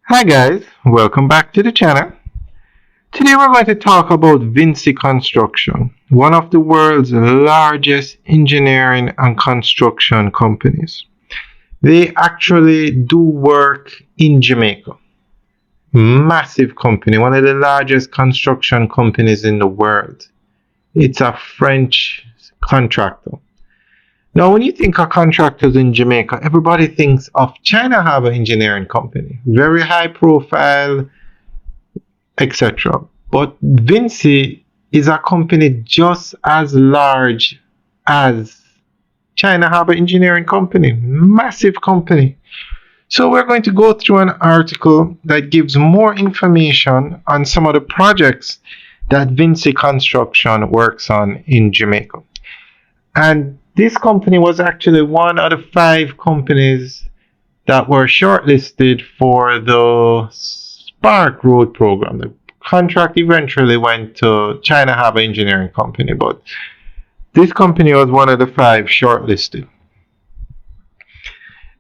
Hi guys, welcome back to the channel. Today we're going to talk about Vinci Construction, one of the world's largest engineering and construction companies. They actually do work in Jamaica. Massive company, one of the largest construction companies in the world. It's a French contractor. Now, when you think of contractors in Jamaica, everybody thinks of China Harbour Engineering Company. Very high profile, etc. But Vinci is a company just as large as China Harbour Engineering Company. Massive company. So we're going to go through an article that gives more information on some of the projects that Vinci Construction works on in Jamaica. And this company was actually one of the 5 companies that were shortlisted for the Spark Road program. The contract eventually went to China Harbour Engineering Company, but this company was one of the 5 shortlisted.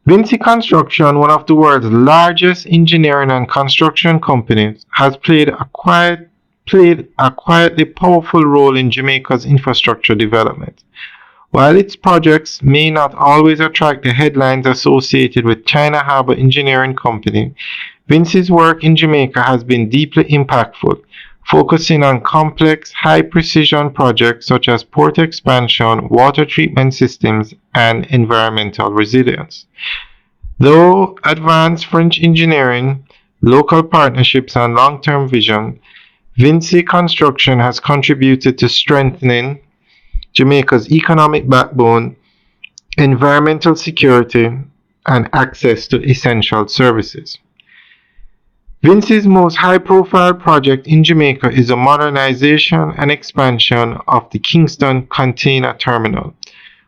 Vinci Construction, one of the world's largest engineering and construction companies, has played a quietly powerful role in Jamaica's infrastructure development. While its projects may not always attract the headlines associated with China Harbour Engineering Company, Vinci's work in Jamaica has been deeply impactful, focusing on complex, high-precision projects such as port expansion, water treatment systems, and environmental resilience. Though advanced French engineering, local partnerships, and long-term vision, Vinci Construction has contributed to strengthening Jamaica's economic backbone, environmental security, and access to essential services. Vinci's most high-profile project in Jamaica is the modernization and expansion of the Kingston Container Terminal,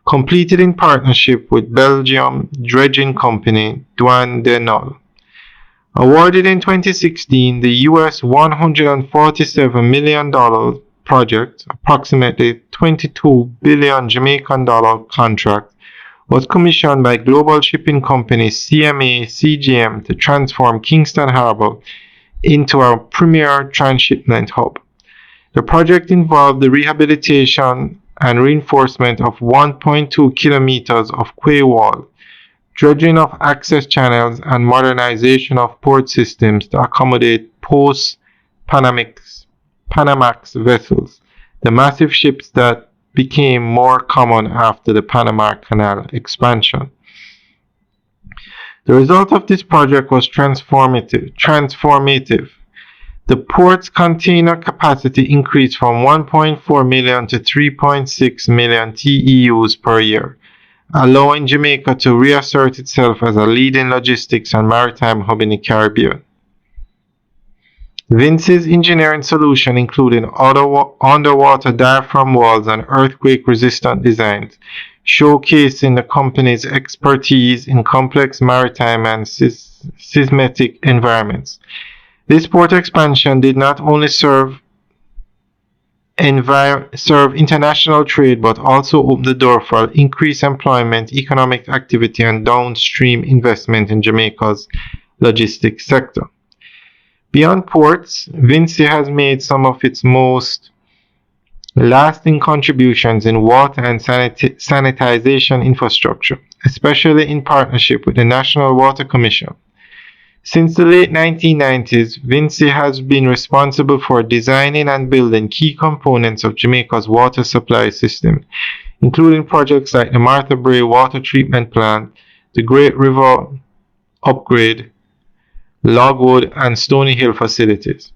completed in partnership with Belgium dredging company Douane de Nol. Awarded in 2016, the US $147 million project, approximately 22 billion Jamaican dollar contract, was commissioned by global shipping company CMA CGM to transform Kingston Harbour into a premier transshipment hub. The project involved the rehabilitation and reinforcement of 1.2 kilometers of quay wall, dredging of access channels, and modernization of port systems to accommodate post-Panamax vessels, the massive ships that became more common after the Panama Canal expansion. The result of this project was transformative. The port's container capacity increased from 1.4 million to 3.6 million TEUs per year, allowing Jamaica to reassert itself as a leading logistics and maritime hub in the Caribbean. Vinci's engineering solution, including underwater diaphragm walls and earthquake-resistant designs, showcasing the company's expertise in complex maritime and seismic environments. This port expansion did not only serve international trade, but also opened the door for increased employment, economic activity, and downstream investment in Jamaica's logistics sector. Beyond ports, Vinci has made some of its most lasting contributions in water and sanitization infrastructure, especially in partnership with the National Water Commission. Since the late 1990s, Vinci has been responsible for designing and building key components of Jamaica's water supply system, including projects like the Martha Brae Water Treatment Plant, the Great River Upgrade, Logwood, and Stony Hill facilities.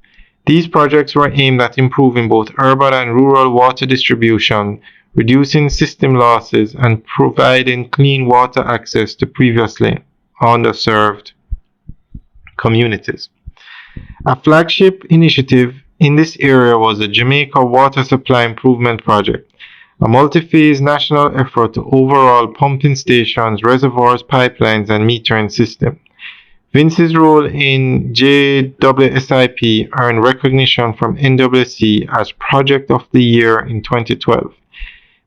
These projects were aimed at improving both urban and rural water distribution, reducing system losses, and providing clean water access to previously underserved communities. A flagship initiative in this area was the Jamaica Water Supply Improvement Project, a multi-phase national effort to overhaul pumping stations, reservoirs, pipelines, and metering system. Vinci's role in JWSIP earned recognition from NWC as Project of the Year in 2012.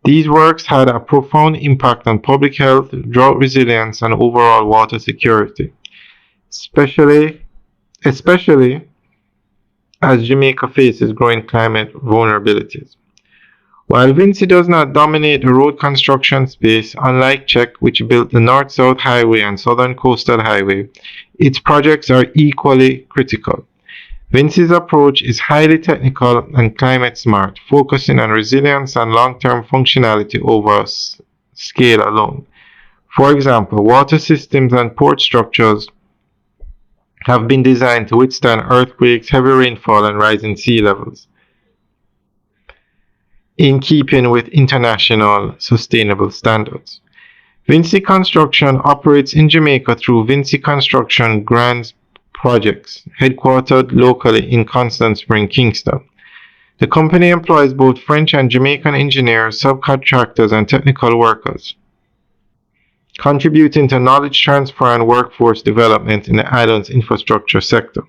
These works had a profound impact on public health, drought resilience, and overall water security, especially especially as Jamaica faces growing climate vulnerabilities. While Vinci does not dominate the road construction space, unlike Czech, which built the North South Highway and Southern Coastal Highway, its projects are equally critical. Vinci's approach is highly technical and climate smart, focusing on resilience and long term functionality over scale alone. For example, water systems and port structures have been designed to withstand earthquakes, heavy rainfall, and rising sea levels, in keeping with international sustainable standards. Vinci Construction operates in Jamaica through Vinci Construction Grants Projects, headquartered locally in Constant Spring, Kingston. The company employs both French and Jamaican engineers, subcontractors, and technical workers, contributing to knowledge transfer and workforce development in the island's infrastructure sector.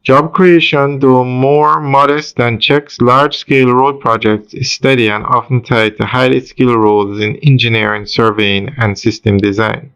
Job creation, though more modest than Czech's large-scale road projects, is steady and often tied to highly skilled roles in engineering, surveying, and system design.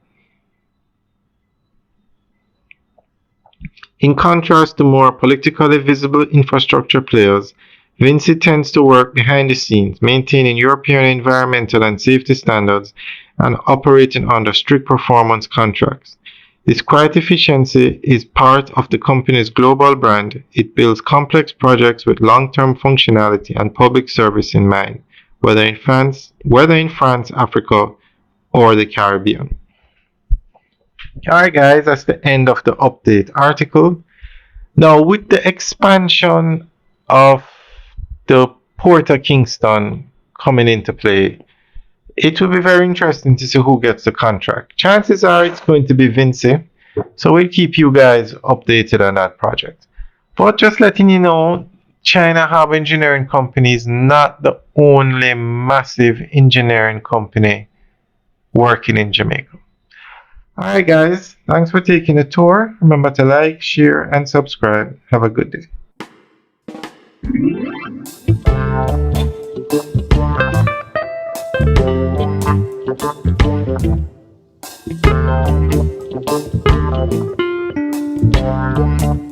In contrast to more politically visible infrastructure players, Vinci tends to work behind the scenes, maintaining European environmental and safety standards and operating under strict performance contracts. This quiet efficiency is part of the company's global brand. It builds complex projects with long-term functionality and public service in mind, whether in France, Africa, or the Caribbean. Alright guys, that's the end of the update article. Now with the expansion of the Port of Kingston coming into play, it will be very interesting to see who gets the contract. Chances are it's going to be Vinci, so we'll keep you guys updated on that project. But just letting you know, China Harbour Engineering Company is not the only massive engineering company working in Jamaica. Alright guys, thanks for taking a tour. Remember to like, share, and subscribe. Have a good day. Thank you.